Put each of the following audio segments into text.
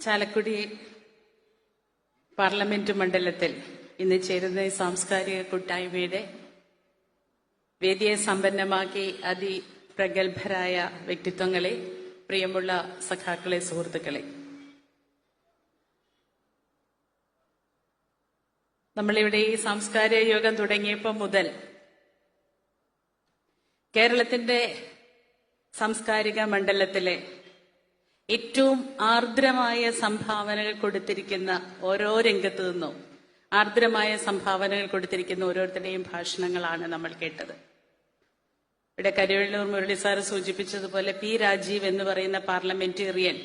Chalakudy parliament മണ്ഡലത്തിൽ ഇന്ന് ചേരുന്ന സാംസ്കാരിക കൂട്ടായ്മയുടെ വേദിയെ സമ്പന്നമാക്കി അതിപ്രഗത്ഭരായ വ്യക്തിത്വങ്ങളെ, പ്രിയമുള്ള സഖാക്കളെ, സുഹൃത്തുക്കളെ, നമ്മളിവിടെ ഈ സാംസ്കാരിക യോഗം തുടങ്ങിയപ്പോൾ മുതൽ കേരളത്തിന്റെ സാംസ്കാരിക മണ്ഡലത്തിലെ ഏറ്റവും ആർദ്രമായ സംഭാവനകൾ കൊടുത്തിരിക്കുന്ന ഓരോ രംഗത്തു നിന്നും ആർദ്രമായ സംഭാവനകൾ കൊടുത്തിരിക്കുന്ന ഓരോരുത്തരുടെയും ഭാഷണങ്ങളാണ് നമ്മൾ കേട്ടത്. ഇവിടെ കരിവെള്ളൂർ മുരളി സാറ് സൂചിപ്പിച്ചതുപോലെ പി രാജീവ് എന്ന് പറയുന്ന പാർലമെന്റേറിയൻ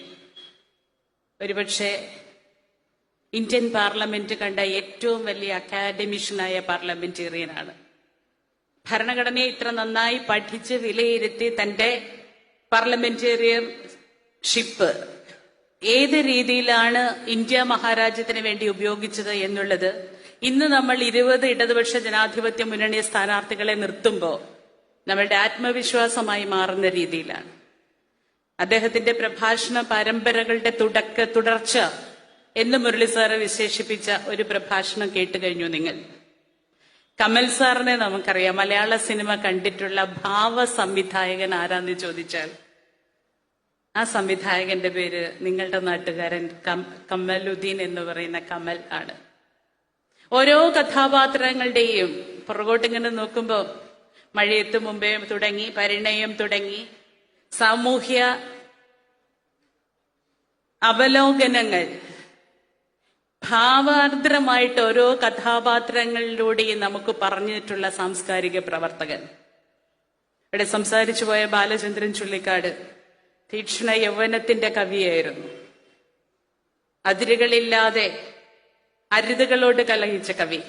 ഒരുപക്ഷെ ഇന്ത്യൻ പാർലമെന്റ് കണ്ട ഏറ്റവും വലിയ അക്കാഡമിഷ്യനായ പാർലമെന്റേറിയനാണ്. ഭരണഘടനയെ ഇത്ര നന്നായി പഠിച്ച് വിലയിരുത്തി തന്റെ പാർലമെന്റേറിയൻ ഷിപ്പ് ഏത് രീതിയിലാണ് ഇന്ത്യ മഹാരാജ്യത്തിന് വേണ്ടി ഉപയോഗിച്ചത് എന്നുള്ളത് ഇന്ന് നമ്മൾ 20 ഇടതുപക്ഷ ജനാധിപത്യ മുന്നണി സ്ഥാനാർത്ഥികളെ നിർത്തുമ്പോൾ നമ്മളുടെ ആത്മവിശ്വാസമായി മാറുന്ന രീതിയിലാണ്. അദ്ദേഹത്തിന്റെ പ്രഭാഷണ പരമ്പരകളുടെ തുടർച്ച എന്ന് മുരളി സാറ് വിശേഷിപ്പിച്ച ഒരു പ്രഭാഷണം കേട്ട് കഴിഞ്ഞു നിങ്ങൾ. കമൽ സാറിനെ നമുക്കറിയാം. മലയാള സിനിമ കണ്ടിട്ടുള്ള ഭാവ സംവിധായകൻ ആരാന്ന് ചോദിച്ചാൽ ആ സംവിധായകന്റെ പേര് നിങ്ങളുടെ നാട്ടുകാരൻ കമലുദ്ദീൻ എന്ന് പറയുന്ന കമൽ ആണ്. ഓരോ കഥാപാത്രങ്ങളുടെയും പുറകോട്ടിങ്ങനെ നോക്കുമ്പോൾ മഴയത്ത് മുമ്പേ തുടങ്ങി, പരിണയം തുടങ്ങി, സാമൂഹ്യ അവലോകനങ്ങൾ ഭാവാർദ്രമായിട്ട് ഓരോ കഥാപാത്രങ്ങളിലൂടെയും നമുക്ക് പറഞ്ഞിട്ടുള്ള സാംസ്കാരിക പ്രവർത്തകൻ. ഇവിടെ സംസാരിച്ചു പോയ ബാലചന്ദ്രൻ ചുള്ളിക്കാട് തീക്ഷ്ണ യൗവനത്തിന്റെ കവിയായിരുന്നു. അതിരുകളില്ലാതെ അരുതുകളോട് കലഹിച്ച കവി.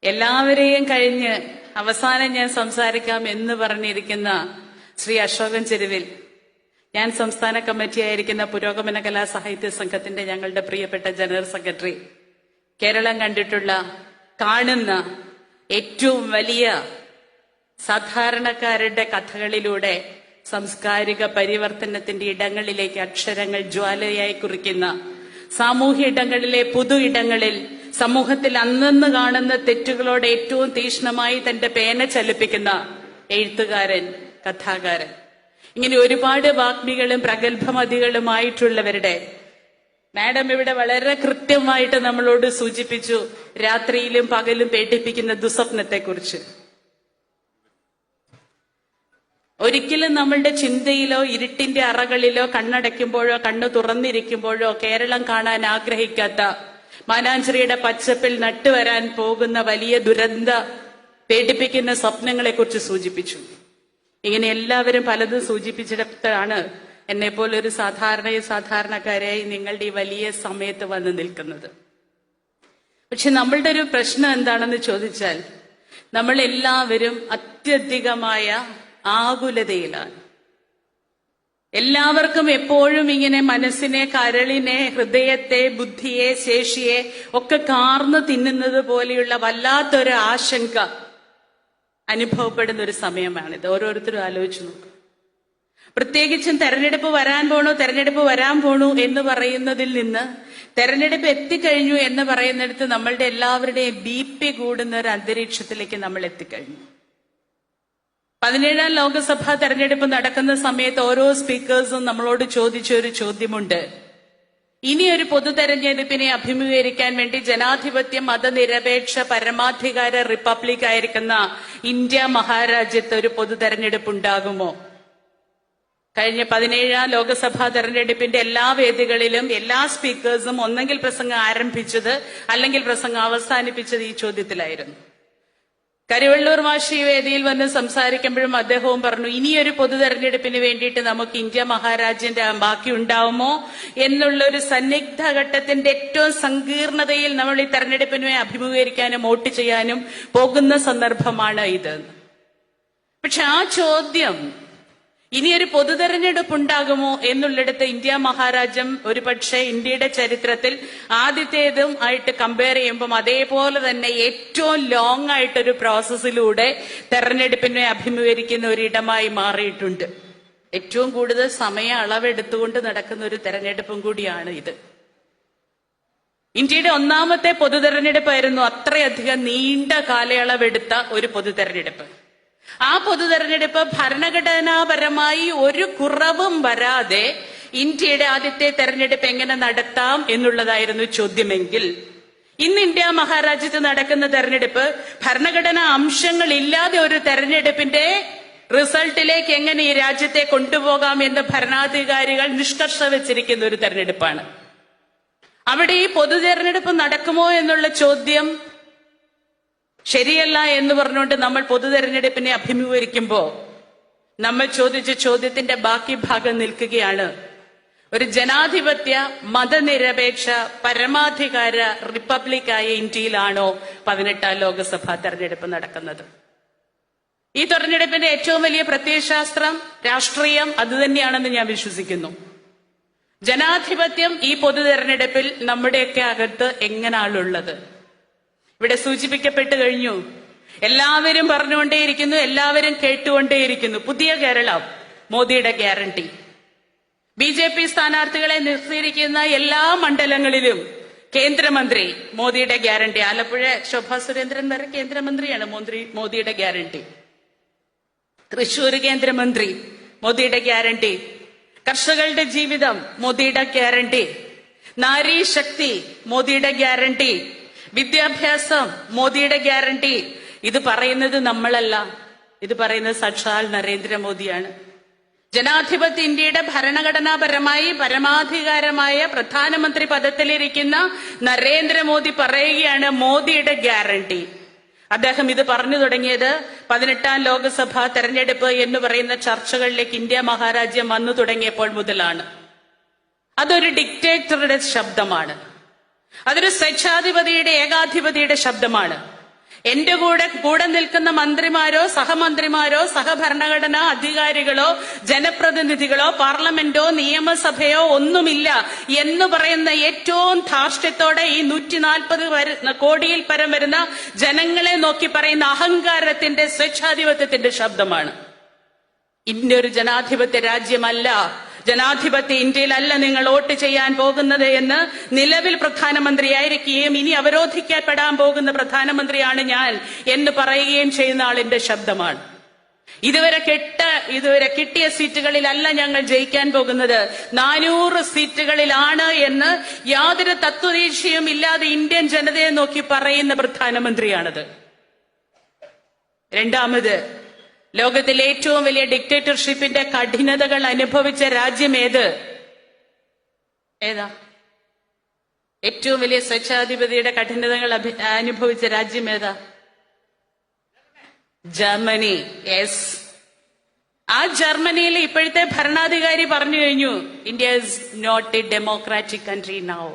എല്ലാവരെയും കഴിഞ്ഞ് അവസാനം ഞാൻ സംസാരിക്കാം എന്ന് പറഞ്ഞിരിക്കുന്ന ശ്രീ അശോകൻ ചെരുവിൽ, ഞാൻ സംസ്ഥാന കമ്മിറ്റി ആയിരിക്കുന്ന പുരോഗമന കലാ സാഹിത്യ സംഘത്തിന്റെ ഞങ്ങളുടെ പ്രിയപ്പെട്ട ജനറൽ സെക്രട്ടറി, കേരളം കണ്ടിട്ടുള്ള കാണുന്ന ഏറ്റവും വലിയ സാധാരണക്കാരുടെ കഥകളിലൂടെ സാംസ്കാരിക പരിവർത്തനത്തിന്റെ ഇടങ്ങളിലേക്ക് അക്ഷരങ്ങൾ ജ്വാലയായി കുറിക്കുന്ന, സാമൂഹ്യ ഇടങ്ങളിലെ പുതു ഇടങ്ങളിൽ സമൂഹത്തിൽ അന്നന്ന് കാണുന്ന തെറ്റുകളോട് ഏറ്റവും തീക്ഷ്ണമായി തന്റെ പേന ചലിപ്പിക്കുന്ന എഴുത്തുകാരൻ, കഥാകാരൻ, ഇങ്ങനെ ഒരുപാട് വാഗ്മികളും പ്രഗത്ഭമതികളുമായിട്ടുള്ളവരുടെ മാഡം ഇവിടെ വളരെ കൃത്യമായിട്ട് നമ്മളോട് സൂചിപ്പിച്ചു രാത്രിയിലും പകലും പേടിപ്പിക്കുന്ന ദുസ്വപ്നത്തെക്കുറിച്ച്. ഒരിക്കലും നമ്മളുടെ ചിന്തയിലോ ഇരുട്ടിന്റെ അറകളിലോ കണ്ണടയ്ക്കുമ്പോഴോ കണ്ണു തുറന്നിരിക്കുമ്പോഴോ കേരളം കാണാൻ ആഗ്രഹിക്കാത്ത മാനാഞ്ചിറിയുടെ പച്ചപ്പിൽ നട്ടുവരാൻ പോകുന്ന വലിയ ദുരന്ത പേടിപ്പിക്കുന്ന സ്വപ്നങ്ങളെക്കുറിച്ച് സൂചിപ്പിച്ചു. ഇങ്ങനെ എല്ലാവരും പലതും സൂചിപ്പിച്ചിടത്താണ് എന്നെപ്പോലൊരു സാധാരണക്കാരായി നിങ്ങളുടെ ഈ വലിയ സമയത്ത് വന്ന് നിൽക്കുന്നത്. പക്ഷെ നമ്മളുടെ ഒരു പ്രശ്നം എന്താണെന്ന് ചോദിച്ചാൽ, നമ്മൾ എല്ലാവരും അത്യധികമായ ആകുലതയിലാണ്. എല്ലാവർക്കും എപ്പോഴും ഇങ്ങനെ മനസ്സിനെ, കരളിനെ, ഹൃദയത്തെ, ബുദ്ധിയെ, ശേഷിയെ ഒക്കെ കാർന്നു തിന്നുന്നത് പോലെയുള്ള വല്ലാത്തൊരു ആശങ്ക അനുഭവപ്പെടുന്ന ഒരു സമയമാണിത്. ഓരോരുത്തരും ആലോചിച്ചു നോക്കും. പ്രത്യേകിച്ചും തെരഞ്ഞെടുപ്പ് വരാൻ പോണു എന്ന് പറയുന്നതിൽ നിന്ന് തെരഞ്ഞെടുപ്പ് എത്തിക്കഴിഞ്ഞു എന്ന് പറയുന്നിടത്ത് നമ്മളുടെ എല്ലാവരുടെയും BP കൂടുന്ന ഒരു അന്തരീക്ഷത്തിലേക്ക് നമ്മൾ എത്തിക്കഴിഞ്ഞു. 17ാം ലോക്സഭാ തെരഞ്ഞെടുപ്പ് നടക്കുന്ന സമയത്ത് ഓരോ സ്പീക്കേഴ്സും നമ്മളോട് ചോദിച്ച ഒരു ചോദ്യമുണ്ട്. ഇനിയൊരു പൊതു തെരഞ്ഞെടുപ്പിനെ അഭിമുഖീകരിക്കാൻ വേണ്ടി ജനാധിപത്യ മതനിരപേക്ഷ പരമാധികാര റിപ്പബ്ലിക് ആയിരിക്കുന്ന ഇന്ത്യ മഹാരാജ്യത്ത് ഒരു പൊതു തെരഞ്ഞെടുപ്പ് ഉണ്ടാകുമോ? കഴിഞ്ഞ 17ാം ലോക്സഭാ തെരഞ്ഞെടുപ്പിന്റെ എല്ലാ വേദികളിലും എല്ലാ സ്പീക്കേഴ്സും ഒന്നെങ്കിൽ പ്രസംഗം ആരംഭിച്ചത് അല്ലെങ്കിൽ പ്രസംഗം അവസാനിപ്പിച്ചത് ഈ ചോദ്യത്തിലായിരുന്നു. കരിവെള്ളൂർ മാഷി വേദിയിൽ വന്ന് സംസാരിക്കുമ്പോഴും അദ്ദേഹവും പറഞ്ഞു, ഇനിയൊരു പൊതു തെരഞ്ഞെടുപ്പിന് വേണ്ടിയിട്ട് നമുക്ക് ഇന്ത്യ മഹാരാജ്യന്റെ ബാക്കി ഉണ്ടാവുമോ എന്നുള്ള ഒരു സന്നിഗ്ധ ഘട്ടത്തിന്റെ ഏറ്റവും സങ്കീർണതയിൽ നമ്മൾ ഈ തെരഞ്ഞെടുപ്പിനെ അഭിമുഖീകരിക്കാനും വോട്ട് ചെയ്യാനും പോകുന്ന സന്ദർഭമാണ് ഇത്. പക്ഷെ ആ ചോദ്യം, ഇനിയൊരു പൊതു തെരഞ്ഞെടുപ്പ് ഉണ്ടാകുമോ എന്നുള്ളിടത്ത് ഇന്ത്യ മഹാരാജ്യം ഒരുപക്ഷെ ഇന്ത്യയുടെ ചരിത്രത്തിൽ ആദ്യത്തേതും ആയിട്ട് കമ്പയർ ചെയ്യുമ്പം അതേപോലെ തന്നെ ഏറ്റവും ലോങ് ആയിട്ടൊരു പ്രോസസ്സിലൂടെ തെരഞ്ഞെടുപ്പിനെ അഭിമുഖീകരിക്കുന്ന ഒരിടമായി മാറിയിട്ടുണ്ട്. ഏറ്റവും കൂടുതൽ സമയ അളവെടുത്തുകൊണ്ട് നടക്കുന്ന ഒരു തെരഞ്ഞെടുപ്പും കൂടിയാണ് ഇത്. ഇന്ത്യയുടെ ഒന്നാമത്തെ പൊതു തെരഞ്ഞെടുപ്പായിരുന്നു. അത്രയധികം നീണ്ട കാലയളവെടുത്ത ഒരു പൊതു തെരഞ്ഞെടുപ്പ്. ആ പൊതു തെരഞ്ഞെടുപ്പ് ഭരണഘടനാപരമായി ഒരു കുറവും വരാതെ ഇന്ത്യയുടെ ആദ്യത്തെ തെരഞ്ഞെടുപ്പ് എങ്ങനെ നടത്താം എന്നുള്ളതായിരുന്നു ചോദ്യമെങ്കിൽ, ഇന്ന് ഇന്ത്യ മഹാരാജ്യത്ത് നടക്കുന്ന തെരഞ്ഞെടുപ്പ് ഭരണഘടനാ അംശങ്ങൾ ഇല്ലാതെ ഒരു തെരഞ്ഞെടുപ്പിന്റെ റിസൾട്ടിലേക്ക് എങ്ങനെ ഈ രാജ്യത്തെ കൊണ്ടുപോകാം എന്ന് ഭരണാധികാരികൾ നിഷ്കർഷ വെച്ചിരിക്കുന്ന ഒരു തെരഞ്ഞെടുപ്പാണ്. അവിടെ ഈ പൊതു തെരഞ്ഞെടുപ്പ് നടക്കുമോ എന്നുള്ള ചോദ്യം ശരിയല്ല എന്ന് പറഞ്ഞുകൊണ്ട് നമ്മൾ പൊതു തെരഞ്ഞെടുപ്പിനെ അഭിമുഖീകരിക്കുമ്പോൾ നമ്മൾ ചോദിച്ച ചോദ്യത്തിന്റെ ബാക്കി ഭാഗം നിൽക്കുകയാണ്. ഒരു ജനാധിപത്യ മതനിരപേക്ഷ പരമാധികാര റിപ്പബ്ലിക്കായ ഇന്ത്യയിലാണോ 18ാം ലോക്സഭാ തെരഞ്ഞെടുപ്പ് നടക്കുന്നത്? ഈ തെരഞ്ഞെടുപ്പിന്റെ ഏറ്റവും വലിയ പ്രത്യയശാസ്ത്രം രാഷ്ട്രീയം അതുതന്നെയാണെന്ന് ഞാൻ വിശ്വസിക്കുന്നു. ജനാധിപത്യം ഈ പൊതു തെരഞ്ഞെടുപ്പിൽ നമ്മുടെയൊക്കെ അകത്ത് എങ്ങനെയാണുള്ളത്? ഇവിടെ സൂചിപ്പിക്കപ്പെട്ടു കഴിഞ്ഞു. എല്ലാവരും പറഞ്ഞുകൊണ്ടേയിരിക്കുന്നു, എല്ലാവരും കേട്ടുകൊണ്ടേയിരിക്കുന്നു. പുതിയ കേരളം, മോദിയുടെ ഗ്യാരണ്ടി. BJP സ്ഥാനാർത്ഥികളെ നിർത്തിയിരിക്കുന്ന എല്ലാ മണ്ഡലങ്ങളിലും കേന്ദ്രമന്ത്രി, മോദിയുടെ ഗ്യാരണ്ടി. ആലപ്പുഴ ശോഭാ സുരേന്ദ്രൻ വരെ കേന്ദ്രമന്ത്രിയാണ്, മോദിയുടെ ഗ്യാരണ്ടി. തൃശൂർ കേന്ദ്രമന്ത്രി, മോദിയുടെ ഗ്യാരണ്ടി. കർഷകരുടെ ജീവിതം, മോദിയുടെ ഗ്യാരണ്ടി. നാരി ശക്തി, മോദിയുടെ ഗ്യാരണ്ടി. വിദ്യാഭ്യാസം, മോദിയുടെ ഗ്യാരണ്ടി. ഇത് പറയുന്നത് നമ്മളല്ല, ഇത് പറയുന്നത് സാക്ഷാൽ നരേന്ദ്രമോദിയാണ്. ജനാധിപത്യ ഇന്ത്യയുടെ ഭരണഘടനാപരമായി പരമാധികാരമായ പ്രധാനമന്ത്രി പദത്തിലിരിക്കുന്ന നരേന്ദ്രമോദി പറയുകയാണ് മോദിയുടെ ഗ്യാരണ്ടി. അദ്ദേഹം ഇത് പറഞ്ഞു തുടങ്ങിയത് 18ാം ലോക്സഭാ തെരഞ്ഞെടുപ്പ് എന്ന് പറയുന്ന ചർച്ചകളിലേക്ക് ഇന്ത്യ മഹാരാജ്യം വന്നു തുടങ്ങിയപ്പോൾ മുതലാണ്. അതൊരു ഡിക്റ്റേറ്ററുടെ ശബ്ദമാണ്, അതൊരു സ്വേച്ഛാധിപതിയുടെ ഏകാധിപതിയുടെ ശബ്ദമാണ്. എന്റെ കൂടെ നിൽക്കുന്ന മന്ത്രിമാരോ സഹമന്ത്രിമാരോ സഹഭരണഘടനാ അധികാരികളോ ജനപ്രതിനിധികളോ പാർലമെന്റോ നിയമസഭയോ ഒന്നുമില്ല എന്ന് പറയുന്ന ഏറ്റവും ധാർഷ്ട്യത്തോടെ ഈ 140 കോടിയിൽ പരം വരുന്ന ജനങ്ങളെ നോക്കി പറയുന്ന അഹങ്കാരത്തിന്റെ സ്വേച്ഛാധിപത്യത്തിന്റെ ശബ്ദമാണ്. ഇന്ത്യ ഒരു ജനാധിപത്യ രാജ്യമല്ല, ജനാധിപത്യ ഇന്ത്യയിലല്ല നിങ്ങൾ വോട്ട് ചെയ്യാൻ പോകുന്നത് എന്ന് നിലവിൽ പ്രധാനമന്ത്രിയായിരിക്കുകയും ഇനി അവരോധിക്കപ്പെടാൻ പോകുന്ന പ്രധാനമന്ത്രിയാണ് ഞാൻ എന്ന് പറയുകയും ചെയ്യുന്ന ആളിന്റെ ശബ്ദമാണ്. ഇതുവരെ കിട്ടിയ സീറ്റുകളിലല്ല ഞങ്ങൾ ജയിക്കാൻ പോകുന്നത്, 400 സീറ്റുകളിലാണ് എന്ന് യാതൊരു തത്വദീക്ഷയും ഇല്ലാതെ ഇന്ത്യൻ ജനതയെ നോക്കി പറയുന്ന പ്രധാനമന്ത്രിയാണത്. രണ്ടാമത്, ലോകത്തിലെ ഏറ്റവും വലിയ ഡിക്റ്റേറ്റർഷിപ്പിന്റെ കഠിനതകൾ അനുഭവിച്ച രാജ്യം ഏതാ? ഏറ്റവും വലിയ സ്വേച്ഛാധിപതിയുടെ കഠിനതകൾ അനുഭവിച്ച രാജ്യം ഏതാ? ജർമ്മനി. യെസ്, ആ ജർമ്മനിയിൽ ഇപ്പോഴത്തെ ഭരണാധികാരി പറഞ്ഞു കഴിഞ്ഞു, India is not a democratic country now.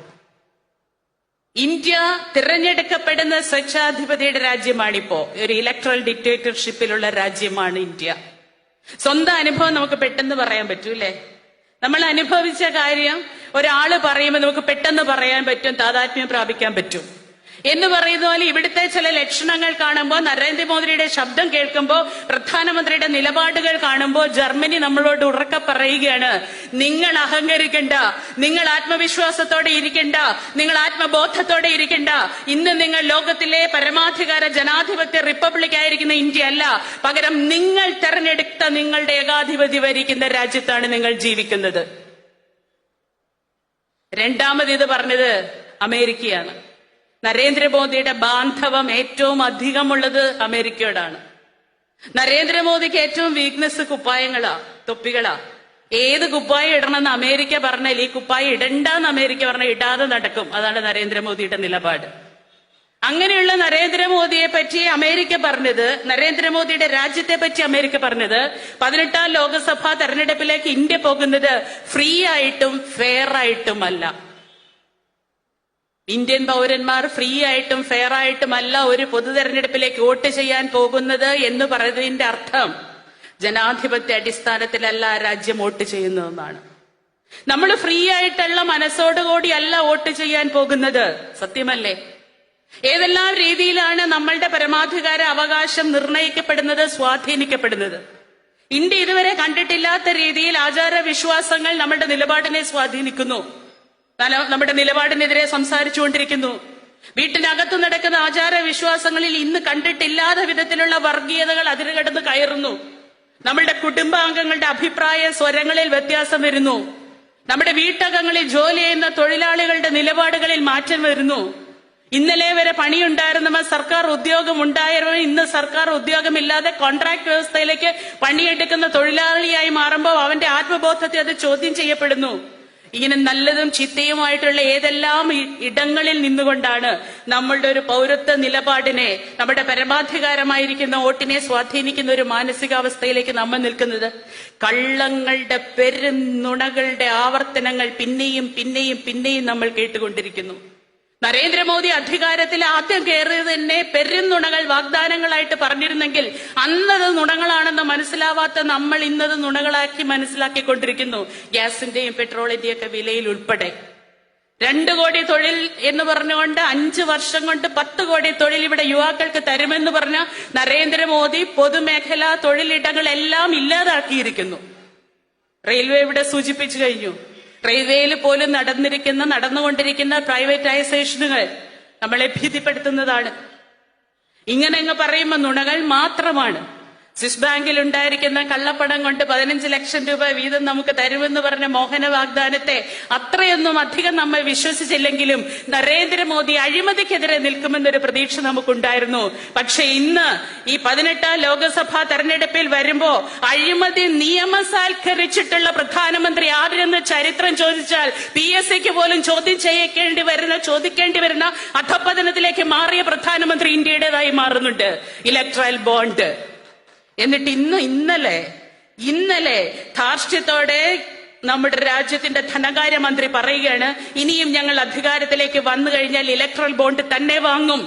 India തിരഞ്ഞെടുക്കപ്പെടുന്ന സ്വേച്ഛാധിപതിയുടെ രാജ്യമാണിപ്പോ, ഒരു ഇലക്ട്രൽ ഡിക്റ്റേറ്റർഷിപ്പിലുള്ള രാജ്യമാണ് ഇന്ത്യ. സ്വന്തം അനുഭവം നമുക്ക് പെട്ടെന്ന് പറയാൻ പറ്റൂലേ? നമ്മൾ അനുഭവിച്ച കാര്യം ഒരാള് പറയുമ്പോൾ നമുക്ക് പെട്ടെന്ന് പറയാൻ പറ്റും, താതാത്മ്യം പ്രാപിക്കാൻ പറ്റും എന്ന് പറയുന്ന പോലെ ഇവിടുത്തെ ചില ലക്ഷണങ്ങൾ കാണുമ്പോൾ, നരേന്ദ്രമോദിയുടെ ശബ്ദം കേൾക്കുമ്പോൾ, പ്രധാനമന്ത്രിയുടെ നിലപാടുകൾ കാണുമ്പോൾ ജർമ്മനി നമ്മളോട് ഉറക്കെ പറയുകയാണ്, നിങ്ങൾ അഹങ്കരിക്കണ്ട, നിങ്ങൾ ആത്മവിശ്വാസത്തോടെ ഇരിക്കണ്ട, നിങ്ങൾ ആത്മബോധത്തോടെ ഇരിക്കണ്ട. ഇന്ന് നിങ്ങൾ ലോകത്തിലെ പരമാധികാര ജനാധിപത്യ റിപ്പബ്ലിക് ആയിരിക്കുന്ന ഇന്ത്യ അല്ല, പകരം നിങ്ങൾ തെരഞ്ഞെടുത്ത നിങ്ങളുടെ ഏകാധിപതി ഭരിക്കുന്ന രാജ്യത്താണ് നിങ്ങൾ ജീവിക്കുന്നത്. രണ്ടാമത് ഇത് പറഞ്ഞത് അമേരിക്കയാണ്. നരേന്ദ്രമോദിയുടെ ബാന്ധവം ഏറ്റവും അധികമുള്ളത് അമേരിക്കയോടാണ്. നരേന്ദ്രമോദിക്ക് ഏറ്റവും വീക്ക്നെസ് കുപ്പായങ്ങളാ, തൊപ്പികളാ. ഏത് കുപ്പായം ഇടണമെന്ന് അമേരിക്ക പറഞ്ഞാൽ ഈ കുപ്പായം ഇടണ്ടെന്ന് അമേരിക്ക പറഞ്ഞാൽ ഇടാതെ നടക്കും. അതാണ് നരേന്ദ്രമോദിയുടെ നിലപാട്. അങ്ങനെയുള്ള നരേന്ദ്രമോദിയെ പറ്റി അമേരിക്ക പറഞ്ഞത്, നരേന്ദ്രമോദിയുടെ രാജ്യത്തെ പറ്റി അമേരിക്ക പറഞ്ഞത്, 18ാം ലോക്സഭാ തെരഞ്ഞെടുപ്പിലേക്ക് ഇന്ത്യ പോകുന്നത് ഫ്രീ ആയിട്ടും ഫെയർ ആയിട്ടുമല്ല. ഇന്ത്യൻ പൗരന്മാർ ഫ്രീ ആയിട്ടും ഫെയർ ആയിട്ടുമല്ല ഒരു പൊതു തെരഞ്ഞെടുപ്പിലേക്ക് വോട്ട് ചെയ്യാൻ പോകുന്നത് എന്ന് പറയുന്നതിന്റെ അർത്ഥം ജനാധിപത്യ അടിസ്ഥാനത്തിലല്ല രാജ്യം വോട്ട് ചെയ്യുന്നതെന്നാണ്. നമ്മൾ ഫ്രീ ആയിട്ടുള്ള മനസ്സോടുകൂടിയല്ല വോട്ട് ചെയ്യാൻ പോകുന്നത്, സത്യമല്ലേ? ഏതെല്ലാം രീതിയിലാണ് നമ്മളുടെ പരമാധികാര അവകാശം നിർണയിക്കപ്പെടുന്നത്, സ്വാധീനിക്കപ്പെടുന്നത്? ഇന്ത്യ ഇതുവരെ കണ്ടിട്ടില്ലാത്ത രീതിയിൽ ആചാരവിശ്വാസങ്ങൾ നമ്മുടെ നിലപാടിനെ സ്വാധീനിക്കുന്നു, നമ്മുടെ നിലപാടിനെതിരെ സംസാരിച്ചുകൊണ്ടിരിക്കുന്നു. വീട്ടിനകത്ത് നടക്കുന്ന ആചാരവിശ്വാസങ്ങളിൽ ഇന്ന് കണ്ടിട്ടില്ലാത്ത വിധത്തിലുള്ള വർഗീയതകൾ അതിരുകടന്ന് കയറുന്നു. നമ്മളുടെ കുടുംബാംഗങ്ങളുടെ അഭിപ്രായ സ്വരങ്ങളിൽ വ്യത്യാസം വരുന്നു. നമ്മുടെ വീട്ടകങ്ങളിൽ ജോലി ചെയ്യുന്ന തൊഴിലാളികളുടെ നിലപാടുകളിൽ മാറ്റം വരുന്നു. ഇന്നലെ വരെ പണിയുണ്ടായിരുന്നവർ, സർക്കാർ ഉദ്യോഗം ഉണ്ടായവർ ഇന്ന് സർക്കാർ ഉദ്യോഗമില്ലാതെ കോൺട്രാക്ട് വ്യവസ്ഥയിലേക്ക് പണിയെടുക്കുന്ന തൊഴിലാളിയായി മാറുമ്പോൾ അവന്റെ ആത്മബോധത്തെ അത് ചോദ്യം ചെയ്യപ്പെടുന്നു. ഇങ്ങനെ നല്ലതും ചിത്തയുമായിട്ടുള്ള ഏതെല്ലാം ഇടങ്ങളിൽ നിന്നുകൊണ്ടാണ് നമ്മളുടെ ഒരു പൗരത്വ നിലപാടിനെ, നമ്മുടെ പരമാധികാരമായിരിക്കുന്ന വോട്ടിനെ സ്വാധീനിക്കുന്ന ഒരു മാനസികാവസ്ഥയിലേക്ക് നമ്മൾ നിൽക്കുന്നത്? കള്ളങ്ങളുടെ പെരുന്നുണകളുടെ ആവർത്തനങ്ങൾ പിന്നെയും പിന്നെയും പിന്നെയും നമ്മൾ കേട്ടുകൊണ്ടിരിക്കുന്നു. നരേന്ദ്രമോദി അധികാരത്തിൽ ആദ്യം കയറിയത് തന്നെ പെരുന്നുണകൾ വാഗ്ദാനങ്ങളായിട്ട് പറഞ്ഞിരുന്നെങ്കിൽ അന്നത് നുണകളാണെന്ന് മനസ്സിലാവാത്ത നമ്മൾ ഇന്നത് നുണകളാക്കി മനസ്സിലാക്കിക്കൊണ്ടിരിക്കുന്നു. ഗ്യാസിന്റെയും പെട്രോളിന്റെയും ഒക്കെ വിലയിൽ ഉൾപ്പെടെ 2 കോടി തൊഴിൽ എന്ന് പറഞ്ഞുകൊണ്ട് 5 വർഷം കൊണ്ട് 10 കോടി തൊഴിൽ ഇവിടെ യുവാക്കൾക്ക് തരുമെന്ന് പറഞ്ഞ നരേന്ദ്രമോദി പൊതുമേഖലാ തൊഴിലിടങ്ങളെല്ലാം ഇല്ലാതാക്കിയിരിക്കുന്നു. റെയിൽവേ ഇവിടെ സൂചിപ്പിച്ചു കഴിഞ്ഞു. റെയിൽവേയിൽ പോലും നടന്നുകൊണ്ടിരിക്കുന്ന പ്രൈവറ്റൈസേഷനുകൾ നമ്മളെ ഭീതിപ്പെടുത്തുന്നതാണ്. ഇങ്ങനെ പറയുമ്പോൾ നുണകൾ മാത്രമാണ്. സ്വിസ് ബാങ്കിൽ ഉണ്ടായിരിക്കുന്ന കള്ളപ്പണം കൊണ്ട് 15 ലക്ഷം രൂപ വീതം നമുക്ക് തരുമെന്ന് പറഞ്ഞ മോഹന വാഗ്ദാനത്തെ അത്രയൊന്നും അധികം നമ്മൾ വിശ്വസിച്ചില്ലെങ്കിലും നരേന്ദ്രമോദി അഴിമതിക്കെതിരെ നിൽക്കുമെന്നൊരു പ്രതീക്ഷ നമുക്കുണ്ടായിരുന്നു. പക്ഷെ ഇന്ന് ഈ 18ാം ലോക്സഭാ തെരഞ്ഞെടുപ്പിൽ വരുമ്പോ അഴിമതി നിയമസാൽക്കരിച്ചിട്ടുള്ള പ്രധാനമന്ത്രി ആരെന്ന് ചരിത്രം ചോദിച്ചാൽ PSCക്ക് പോലും ചോദിക്കേണ്ടി വരുന്ന അധപ്പതനത്തിലേക്ക് മാറിയ പ്രധാനമന്ത്രി ഇന്ത്യയുടേതായി മാറുന്നുണ്ട്. Electoral bond. എന്നിട്ട് ഇന്നലെ ധാർഷ്ട്യത്തോടെ നമ്മുടെ രാജ്യത്തിന്റെ ധനകാര്യമന്ത്രി പറയുകയാണ്, ഇനിയും ഞങ്ങൾ അധികാരത്തിലേക്ക് വന്നു കഴിഞ്ഞാൽ ഇലക്ട്രൽ ബോണ്ട് തന്നെ വാങ്ങും,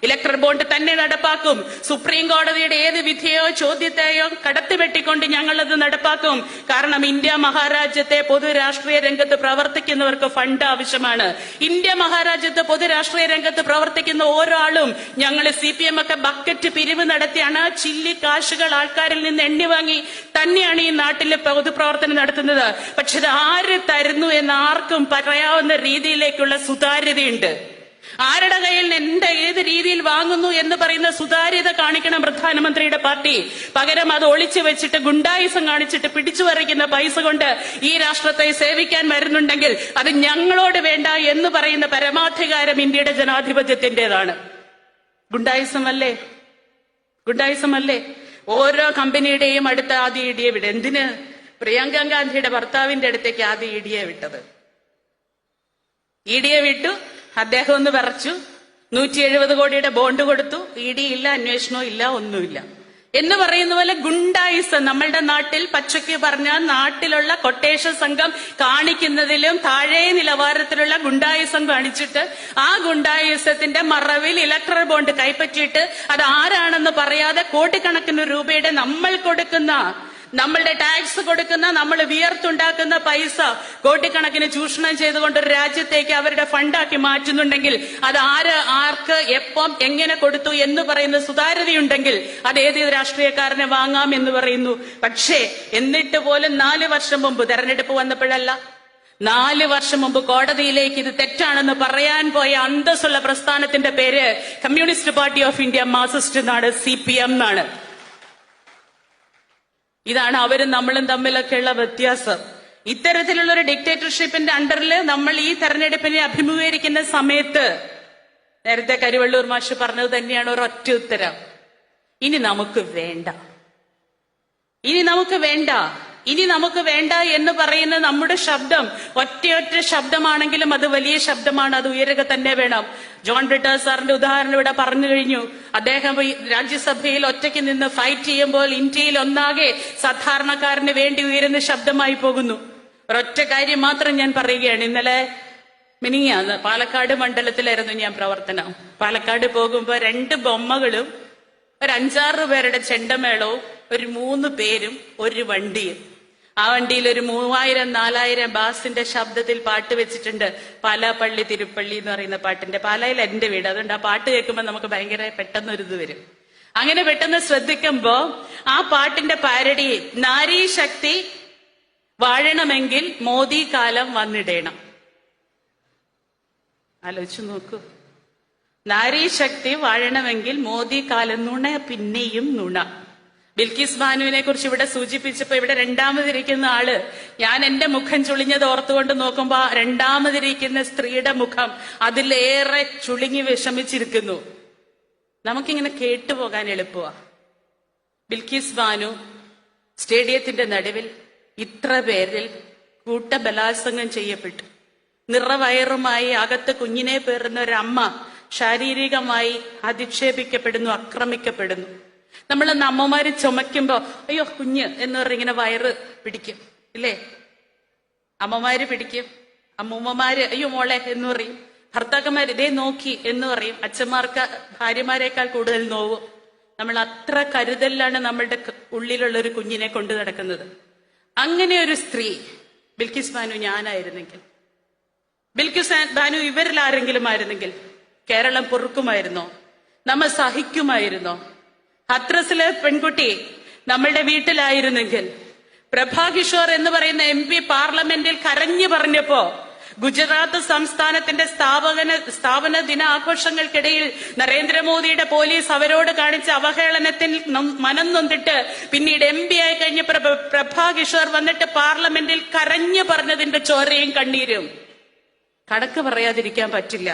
ഇലക്ട്രൽ ബോണ്ട് തന്നെ നടപ്പാക്കും. സുപ്രീം കോടതിയുടെ ഏത് വിധിയോ ചോദ്യത്തെയോ കടത്തിവെട്ടിക്കൊണ്ട് ഞങ്ങളത് നടപ്പാക്കും. കാരണം ഇന്ത്യ മഹാരാജ്യത്തെ പൊതു രാഷ്ട്രീയ രംഗത്ത് പ്രവർത്തിക്കുന്നവർക്ക് ഫണ്ട് ആവശ്യമാണ്. ഇന്ത്യ മഹാരാജ്യത്ത് പൊതു രാഷ്ട്രീയ രംഗത്ത് പ്രവർത്തിക്കുന്ന ഓരോരാളും ഞങ്ങൾ CPM ഒക്കെ ബക്കറ്റ് പിരിവ് നടത്തിയാണ് ചില്ലി കാശുകൾ ആൾക്കാരിൽ നിന്ന് എണ്ണി വാങ്ങി തന്നെയാണ് ഈ നാട്ടിലെ പൊതുപ്രവർത്തനം നടത്തുന്നത്. പക്ഷെ ഇത് ആര് തരുന്നു എന്ന് ആർക്കും പറയാവുന്ന രീതിയിലേക്കുള്ള സുതാര്യതയുണ്ട്. ആരുടെ കയ്യിൽ ഏത് രീതിയിൽ വാങ്ങുന്നു എന്ന് പറയുന്ന സുതാര്യത കാണിക്കണം പ്രധാനമന്ത്രിയുടെ പാർട്ടി. പകരം അത് ഒളിച്ചു വെച്ചിട്ട് ഗുണ്ടായിസം കാണിച്ചിട്ട് പിടിച്ചു പറിക്കുന്ന പൈസ കൊണ്ട് ഈ രാഷ്ട്രത്തെ സേവിക്കാൻ വരുന്നുണ്ടെങ്കിൽ അത് ഞങ്ങളോട് വേണ്ട എന്ന് പറയുന്ന പരമാധികാരം ഇന്ത്യയുടെ ജനാധിപത്യത്തിന്റേതാണ്. ഗുണ്ടായിസമല്ലേ? ഓരോ കമ്പനിയുടെയും അടുത്ത് ആദ്യം ഇടിയെ വിടും. എന്തിന്? പ്രിയങ്ക ഗാന്ധിയുടെ ഭർത്താവിന്റെ അടുത്തേക്ക് ആദ്യം ഇടിയെ വിട്ടത്. ഇടിയെ വിട്ടു, അദ്ദേഹം ഒന്ന് വിറച്ചു, 170 കോടിയുടെ ബോണ്ട് കൊടുത്തു. ED ഇല്ല, അന്വേഷണവും ഇല്ല, ഒന്നുമില്ല എന്ന് പറയുന്ന പോലെ ഗുണ്ടായിസം നമ്മളുടെ നാട്ടിൽ പച്ചയ്ക്ക് പറഞ്ഞാൽ നാട്ടിലുള്ള കൊട്ടേഷൻ സംഘം കാണിക്കുന്നതിലും താഴെ നിലവാരത്തിലുള്ള ഗുണ്ടായിസം കാണിച്ചിട്ട് ആ ഗുണ്ടായിസത്തിന്റെ മറവിൽ ഇലക്ട്രൽ ബോണ്ട് കൈപ്പറ്റിയിട്ട് അത് ആരാണെന്ന് പറയാതെ കോടിക്കണക്കിന് രൂപയുടെ നമ്മളുടെ ടാക്സ് കൊടുക്കുന്ന, നമ്മൾ വിയർത്തുണ്ടാക്കുന്ന പൈസ കോടിക്കണക്കിന് ചൂഷണം ചെയ്തുകൊണ്ട് ഒരു രാജ്യത്തേക്ക് അവരുടെ ഫണ്ടാക്കി മാറ്റുന്നുണ്ടെങ്കിൽ അത് ആർക്ക് എപ്പം എങ്ങനെ കൊടുത്തു എന്ന് പറയുന്ന സുതാര്യതയുണ്ടെങ്കിൽ അത് ഏത് രാഷ്ട്രീയക്കാരനെ വാങ്ങാം എന്ന് പറയുന്നു. പക്ഷേ എന്നിട്ട് പോലും 4 വർഷം മുമ്പ്, തെരഞ്ഞെടുപ്പ് വന്നപ്പോഴല്ല, 4 വർഷം മുമ്പ് കോടതിയിലേക്ക് ഇത് തെറ്റാണെന്ന് പറയാൻ പോയ അന്തസ്സുള്ള പ്രസ്ഥാനത്തിന്റെ പേര് communist party of India Marxist എന്നാണ്, CPM എന്നാണ്. ഇതാണ് അവരും നമ്മളും തമ്മിലൊക്കെയുള്ള വ്യത്യാസം. ഇത്തരത്തിലുള്ള ഒരു ഡിക്റ്റേറ്റർഷിപ്പിന്റെ അണ്ടറിൽ നമ്മൾ ഈ തെരഞ്ഞെടുപ്പിനെ അഭിമുഖീകരിക്കുന്ന സമയത്ത് നേരത്തെ കരിവള്ളൂർ മാഷ് പറഞ്ഞത് തന്നെയാണ് ഒരൊറ്റ ഉത്തരം: ഇനി നമുക്ക് വേണ്ട എന്ന് പറയുന്ന നമ്മുടെ ശബ്ദം ഒറ്റയൊറ്റ ശബ്ദമാണെങ്കിലും അത് വലിയ ശബ്ദമാണ്. അത് ഉയരുക തന്നെ വേണം. ജോൺ ബ്രിട്ടാസ് സാറിന്റെ ഉദാഹരണം ഇവിടെ പറഞ്ഞു കഴിഞ്ഞു. അദ്ദേഹം രാജ്യസഭയിൽ ഒറ്റയ്ക്ക് നിന്ന് ഫൈറ്റ് ചെയ്യുമ്പോൾ ഇന്ത്യയിൽ ഒന്നാകെ സാധാരണക്കാരന് വേണ്ടി ഉയരുന്ന ശബ്ദമായി പോകുന്നു. ഒരൊറ്റ കാര്യം മാത്രം ഞാൻ പറയുകയാണ്. ഇന്നലെ മിനിങ്ങാന്ന് പാലക്കാട് മണ്ഡലത്തിലായിരുന്നു ഞാൻ പ്രവർത്തനം. പാലക്കാട് പോകുമ്പോ 2 ബൊമ്മകളും ഒരു 5-6 പേരുടെ ചെണ്ടമേളവും ഒരു 3 പേരും ഒരു വണ്ടിയും. ആ വണ്ടിയിൽ ഒരു 3000-4000 ബാസിന്റെ ശബ്ദത്തിൽ പാട്ട് വെച്ചിട്ടുണ്ട്. പാലാപ്പള്ളി തിരുപ്പള്ളി എന്ന് പറയുന്ന പാട്ടിന്റെ. പാലായിൽ എന്റെ വീട്, അതുകൊണ്ട് ആ പാട്ട് കേൾക്കുമ്പോൾ നമുക്ക് ഭയങ്കര പെട്ടെന്നൊരിത് വരും. അങ്ങനെ പെട്ടെന്ന് ശ്രദ്ധിക്കുമ്പോ ആ പാട്ടിന്റെ പാരഡി നാരീ ശക്തി വാഴണമെങ്കിൽ മോദി കാലം വന്നിടേണം. ആലോചിച്ചു നോക്കൂ. നാരീ ശക്തി വാഴണമെങ്കിൽ മോദി കാലം. നുണ പിന്നെയും നുണ. ബിൽക്കിസ് ബാനുവിനെ കുറിച്ച് ഇവിടെ സൂചിപ്പിച്ചപ്പോ ഇവിടെ രണ്ടാമതിരിക്കുന്ന ആള്, ഞാൻ എന്റെ മുഖം ചുളിഞ്ഞത് ഓർത്തുകൊണ്ട് നോക്കുമ്പോ രണ്ടാമതിരിക്കുന്ന സ്ത്രീയുടെ മുഖം അതിലേറെ ചുളുങ്ങി വിഷമിച്ചിരിക്കുന്നു. നമുക്കിങ്ങനെ കേട്ടുപോകാൻ എളുപ്പമാ. ബിൽക്കിസ് ബാനു സ്റ്റേഡിയത്തിന്റെ നടുവിൽ ഇത്ര പേരിൽ കൂട്ടബലാത്സംഗം ചെയ്യപ്പെട്ടു. നിറവയറുമായി അകത്ത് കുഞ്ഞിനെ പേറുന്ന ഒരമ്മ ശാരീരികമായി അധിക്ഷേപിക്കപ്പെടുന്നു, ആക്രമിക്കപ്പെടുന്നു. നമ്മളന്ന് അമ്മമാര് ചുമയ്ക്കുമ്പോ അയ്യോ കുഞ്ഞ് എന്ന് പറഞ്ഞിങ്ങനെ വയറ് പിടിക്കും, ഇല്ലേ? അമ്മമാര് പിടിക്കും, അമ്മൂമ്മമാര് അയ്യോ മോളെ എന്ന് പറയും, ഭർത്താക്കന്മാര് ഇതേ നോക്കി എന്ന് പറയും. അച്ഛന്മാർക്ക് ഭാര്യമാരെക്കാൾ കൂടുതൽ നോവും. നമ്മൾ അത്ര കരുതലാണ് നമ്മളുടെ ഉള്ളിലുള്ള ഒരു കുഞ്ഞിനെ കൊണ്ടു നടക്കുന്നത്. അങ്ങനെ ഒരു സ്ത്രീ ബിൽക്കിസ് ബാനു ഞാനായിരുന്നെങ്കിൽ, ബിൽക്കിസ് ബാനു ഇവരിൽ ആരെങ്കിലും ആയിരുന്നെങ്കിൽ കേരളം പൊറുക്കുമായിരുന്നോ? നമ്മൾ സഹിക്കുമായിരുന്നോ? ഹത്രസിലെ പെൺകുട്ടി നമ്മളുടെ വീട്ടിലായിരുന്നെങ്കിൽ, പ്രഭാ കിഷോർ എന്ന് പറയുന്ന MP പാർലമെന്റിൽ കരഞ്ഞു പറഞ്ഞപ്പോ ഗുജറാത്ത് സംസ്ഥാനത്തിന്റെ സ്ഥാപന ദിനാഘോഷങ്ങൾക്കിടയിൽ നരേന്ദ്രമോദിയുടെ പോലീസ് അവരോട് കാണിച്ച അവഹേളനത്തിൽ മനം നൊന്നിട്ട് പിന്നീട് MP ആയി കഴിഞ്ഞ പ്രഭാ കിഷോർ വന്നിട്ട് പാർലമെന്റിൽ കരഞ്ഞു പറഞ്ഞതിന്റെ ചോരയും കണ്ണീരും കണക്ക് പറയാതിരിക്കാൻ പറ്റില്ല.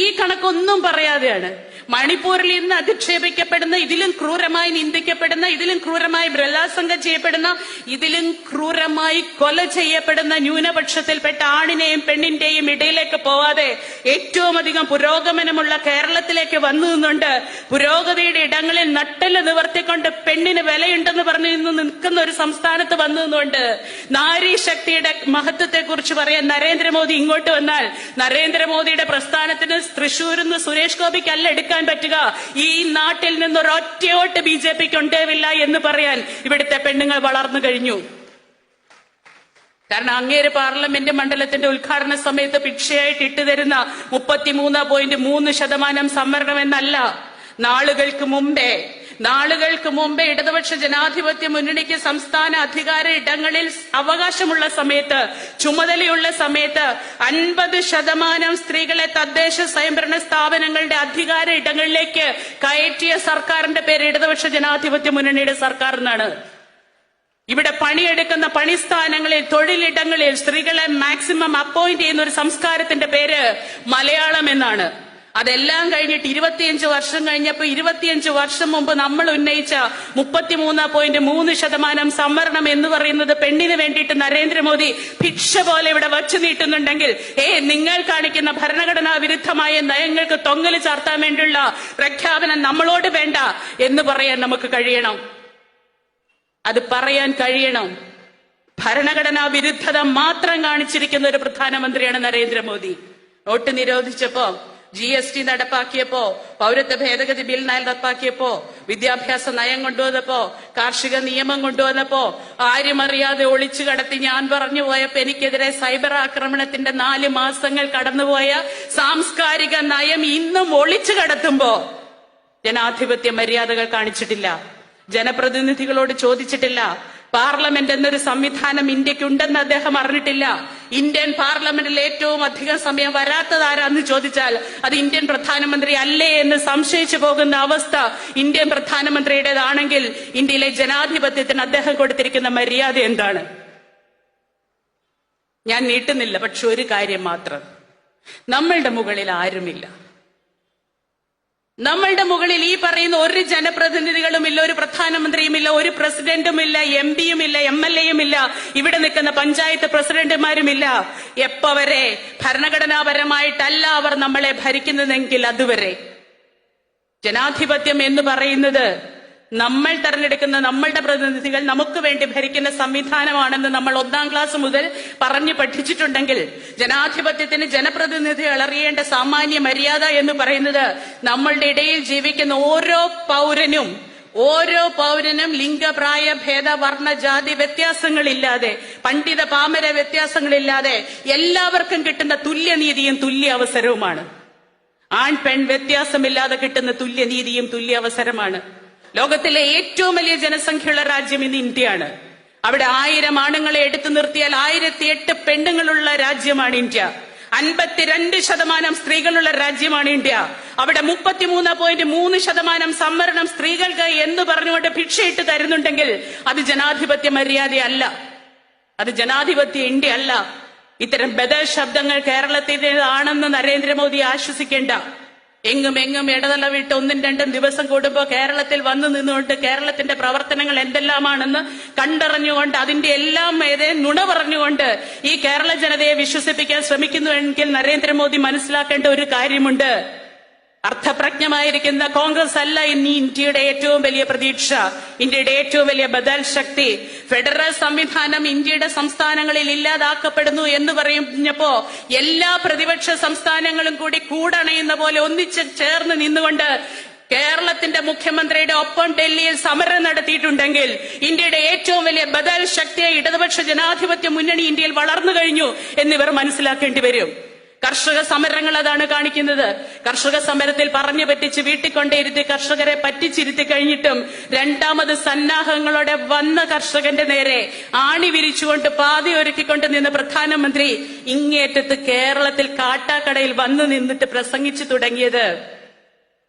ഈ കണക്കൊന്നും പറയാതെയാണ് മണിപ്പൂരിൽ ഇന്ന് അധിക്ഷേപിക്കപ്പെടുന്ന, ഇതിലും ക്രൂരമായി നിന്ദിക്കപ്പെടുന്ന, ഇതിലും ക്രൂരമായി ബലാത്സംഗം ചെയ്യപ്പെടുന്ന, ഇതിലും ക്രൂരമായി കൊല ചെയ്യപ്പെടുന്ന ന്യൂനപക്ഷത്തിൽപ്പെട്ട ആണിനെയും പെണ്ണിന്റെയും ഇടയിലേക്ക് പോവാതെ ഏറ്റവും അധികം പുരോഗമനമുള്ള കേരളത്തിലേക്ക് വന്നു നിന്നുണ്ട്. പുരോഗതിയുടെ ഇടങ്ങളിൽ നട്ടെല്ല് നിവർത്തിക്കൊണ്ട് പെണ്ണിന് വിലയുണ്ടെന്ന് പറഞ്ഞു നിൽക്കുന്ന ഒരു സംസ്ഥാനത്ത് വന്നു നിന്നുകൊണ്ട് നാരീ ശക്തിയുടെ മഹത്വത്തെ കുറിച്ച് പറയാൻ നരേന്ദ്രമോദി ഇങ്ങോട്ട് വന്നാൽ നരേന്ദ്രമോദിയുടെ പ്രസ്ഥാനത്തിന് തൃശ്ശൂരിന്ന് സുരേഷ് ഗോപിക്കല്ല എടുക്കാൻ പറ്റുക. ഈ നാട്ടിൽ നിന്നൊരൊറ്റയോട്ട് BJPക്ക് ഉണ്ടാവില്ല എന്ന് പറയാൻ ഇവിടുത്തെ പെണ്ണുങ്ങൾ വളർന്നു കഴിഞ്ഞു. കാരണം അങ്ങേര് പാർലമെന്റ് മണ്ഡലത്തിന്റെ ഉദ്ഘാടന സമയത്ത് ഭിക്ഷയായിട്ട് ഇട്ടുതരുന്ന 33.3% സംവരണം എന്നല്ല. നാളുകൾക്ക് മുമ്പേ ഇടതുപക്ഷ ജനാധിപത്യ മുന്നണിക്ക് സംസ്ഥാന അധികാര ഇടങ്ങളിൽ അവകാശമുള്ള സമയത്ത്, ചുമതലയുള്ള സമയത്ത് 50% സ്ത്രീകളെ തദ്ദേശ സ്വയംഭരണ സ്ഥാപനങ്ങളുടെ അധികാര ഇടങ്ങളിലേക്ക് കയറ്റിയ സർക്കാരിന്റെ പേര് ഇടതുപക്ഷ ജനാധിപത്യ മുന്നണിയുടെ സർക്കാർ എന്നാണ്. ഇവിടെ പണിയെടുക്കുന്ന പണിസ്ഥാനങ്ങളിൽ, തൊഴിലിടങ്ങളിൽ സ്ത്രീകളെ മാക്സിമം അപ്പോയിന്റ് ചെയ്യുന്ന ഒരു സംസ്കാരത്തിന്റെ പേര് മലയാളം എന്നാണ്. അതെല്ലാം കഴിഞ്ഞിട്ട് 25 വർഷം കഴിഞ്ഞപ്പോ 25 വർഷം മുമ്പ് നമ്മൾ ഉന്നയിച്ച 33.3% സംവരണം എന്ന് പറയുന്നത് പെണ്ണിന് വേണ്ടിയിട്ട് നരേന്ദ്രമോദി ഭിക്ഷ പോലെ ഇവിടെ വച്ചു നീട്ടുന്നുണ്ടെങ്കിൽ, നിങ്ങൾ കാണിക്കുന്ന ഭരണഘടനാ വിരുദ്ധമായ നയങ്ങൾക്ക് തൊങ്ങല് ചാർത്താൻ വേണ്ടിയുള്ള പ്രഖ്യാപനം നമ്മളോട് വേണ്ട എന്ന് പറയാൻ നമുക്ക് കഴിയണം. അത് പറയാൻ കഴിയണം. ഭരണഘടനാ വിരുദ്ധത മാത്രം കാണിച്ചിരിക്കുന്ന ഒരു പ്രധാനമന്ത്രിയാണ് നരേന്ദ്രമോദി. നോട്ട് നിരോധിച്ചപ്പോ, GST നടപ്പാക്കിയപ്പോ, പൗരത്വ ഭേദഗതി ബിൽ നടപ്പാക്കിയപ്പോ, വിദ്യാഭ്യാസ നയം കൊണ്ടുവന്നപ്പോ, കാർഷിക നിയമം കൊണ്ടുവന്നപ്പോ, ആരും അറിയാതെ ഒളിച്ചു കടത്തി ഞാൻ പറഞ്ഞു പോയപ്പോ എനിക്കെതിരെ സൈബർ ആക്രമണത്തിന്റെ 4 മാസങ്ങൾ കടന്നുപോയ സാംസ്കാരിക നയം ഇന്നും ഒളിച്ചു കടത്തുമ്പോ ജനാധിപത്യ മര്യാദകൾ കാണിച്ചിട്ടില്ല, ജനപ്രതിനിധികളോട് ചോദിച്ചിട്ടില്ല. പാർലമെന്റ് എന്നൊരു സംവിധാനം ഇന്ത്യക്കുണ്ടെന്ന് അദ്ദേഹം അറിഞ്ഞിട്ടില്ല. ഇന്ത്യൻ പാർലമെന്റിൽ ഏറ്റവും അധികം സമയം വരാത്തതാരാന്ന് ചോദിച്ചാൽ അത് ഇന്ത്യൻ പ്രധാനമന്ത്രി അല്ലേ എന്ന് സംശയിച്ചു പോകുന്ന അവസ്ഥ ഇന്ത്യൻ പ്രധാനമന്ത്രിയുടേതാണെങ്കിൽ ഇന്ത്യയിലെ ജനാധിപത്യത്തിന് അദ്ദേഹം കൊടുത്തിരിക്കുന്ന മര്യാദ എന്താണ്? ഞാൻ നീട്ടുന്നില്ല, പക്ഷെ ഒരു കാര്യം മാത്രം, നമ്മളുടെ മുകളിൽ ആരുമില്ല. നമ്മളുടെ മുകളിൽ ഈ പറയുന്ന ഒരു ജനപ്രതിനിധികളുമില്ല, ഒരു പ്രധാനമന്ത്രിയുമില്ല, ഒരു പ്രസിഡന്റുമില്ല, MP-യുമില്ല, MLA-യുമില്ല, ഇവിടെ നിൽക്കുന്ന പഞ്ചായത്ത് പ്രസിഡന്റുമാരുമില്ല. എപ്പവരെ ഭരണഘടനാപരമായിട്ടല്ല അവർ നമ്മളെ ഭരിക്കുന്നതെങ്കിൽ അതുവരെ. ജനാധിപത്യം എന്ന് പറയുന്നത് നമ്മൾ തെരഞ്ഞെടുക്കുന്ന നമ്മളുടെ പ്രതിനിധികൾ നമുക്ക് വേണ്ടി ഭരിക്കുന്ന സംവിധാനമാണെന്ന് നമ്മൾ 1ാം ക്ലാസ് മുതൽ പറഞ്ഞു പഠിച്ചിട്ടുണ്ടെങ്കിൽ, ജനാധിപത്യത്തിന് ജനപ്രതിനിധികൾ അറിയേണ്ട സാമാന്യ മര്യാദ എന്ന് പറയുന്നത് നമ്മളുടെ ഇടയിൽ ജീവിക്കുന്ന ഓരോ പൗരനും ലിംഗപ്രായ ഭേദ വർണ്ണ ജാതി വ്യത്യാസങ്ങളില്ലാതെ, പണ്ഡിത പാമര വ്യത്യാസങ്ങളില്ലാതെ എല്ലാവർക്കും കിട്ടുന്ന തുല്യനീതിയും തുല്യ അവസരവുമാണ്. ആൺ പെൺ വ്യത്യാസമില്ലാതെ കിട്ടുന്ന തുല്യനീതിയും തുല്യ അവസരമാണ്. ലോകത്തിലെ ഏറ്റവും വലിയ ജനസംഖ്യയുള്ള രാജ്യം ഇന്ന് ഇന്ത്യയാണ്. അവിടെ 1000 ആണുങ്ങളെ എടുത്തു നിർത്തിയാൽ 1008 പെണ്ണുങ്ങളുള്ള രാജ്യമാണ് ഇന്ത്യ. 52% സ്ത്രീകളുള്ള രാജ്യമാണ് ഇന്ത്യ. അവിടെ 33.3% സംവരണം സ്ത്രീകൾക്ക് എന്ന് പറഞ്ഞുകൊണ്ട് ഭിക്ഷയിട്ട് തരുന്നുണ്ടെങ്കിൽ അത് ജനാധിപത്യ മര്യാദയല്ല, അത് ജനാധിപത്യ ഇന്ത്യ അല്ല. ഇത്തരം ബദൽ ശബ്ദങ്ങൾ കേരളത്തിൻ്റെതാണെന്ന് നരേന്ദ്രമോദി ആശ്വസിക്കേണ്ട. എങ്ങും ഇടതല വിട്ട് 1-2 ദിവസം കൂടുമ്പോൾ കേരളത്തിൽ വന്നു നിന്നുകൊണ്ട് കേരളത്തിന്റെ പ്രവർത്തനങ്ങൾ എന്തെല്ലാമാണെന്ന് കണ്ടറിഞ്ഞുകൊണ്ട് അതിന്റെ എല്ലാം നുണ പറഞ്ഞുകൊണ്ട് ഈ കേരള ജനതയെ വിശ്വസിപ്പിക്കാൻ ശ്രമിക്കുന്നുവെങ്കിൽ നരേന്ദ്രമോദി മനസ്സിലാക്കേണ്ട ഒരു കാര്യമുണ്ട്. അർത്ഥപ്രജ്ഞമായിരിക്കുന്ന കോൺഗ്രസ് അല്ല ഇനി ഇന്ത്യയുടെ ഏറ്റവും വലിയ പ്രതീക്ഷ, ഇന്ത്യയുടെ ഏറ്റവും വലിയ ബദൽ ശക്തി. ഫെഡറൽ സംവിധാനം ഇന്ത്യയുടെ സംസ്ഥാനങ്ങളിൽ ഇല്ലാതാക്കപ്പെടുന്നു എന്ന് പറഞ്ഞപ്പോ എല്ലാ പ്രതിപക്ഷ സംസ്ഥാനങ്ങളും കൂടി കൂടണയുന്ന പോലെ ഒന്നിച്ച് ചേർന്ന് നിന്നുകൊണ്ട് കേരളത്തിന്റെ മുഖ്യമന്ത്രിയുടെ ഒപ്പം ഡൽഹിയിൽ സമരം നടത്തിയിട്ടുണ്ടെങ്കിൽ ഇന്ത്യയുടെ ഏറ്റവും വലിയ ബദൽ ശക്തിയായി ഇടതുപക്ഷ ജനാധിപത്യ മുന്നണി ഇന്ത്യയിൽ വളർന്നു കഴിഞ്ഞു എന്നിവർ മനസ്സിലാക്കേണ്ടി വരും. കർഷക സമരങ്ങൾ അതാണ് കാണിക്കുന്നത്. കർഷക സമരത്തിൽ പറഞ്ഞു പറ്റിച്ച് വീട്ടിൽ കൊണ്ടേരുത്തി കർഷകരെ പറ്റിച്ചിരുത്തി കഴിഞ്ഞിട്ടും രണ്ടാമത് സന്നാഹങ്ങളോടെ വന്ന കർഷകന്റെ നേരെ ആണി വിരിച്ചുകൊണ്ട് പാതി ഒരുക്കിക്കൊണ്ട് നിന്ന പ്രധാനമന്ത്രി ഇങ്ങേറ്റത്ത് കേരളത്തിൽ കാട്ടാക്കടയിൽ വന്നു നിന്നിട്ട് പ്രസംഗിച്ചു തുടങ്ങിയത്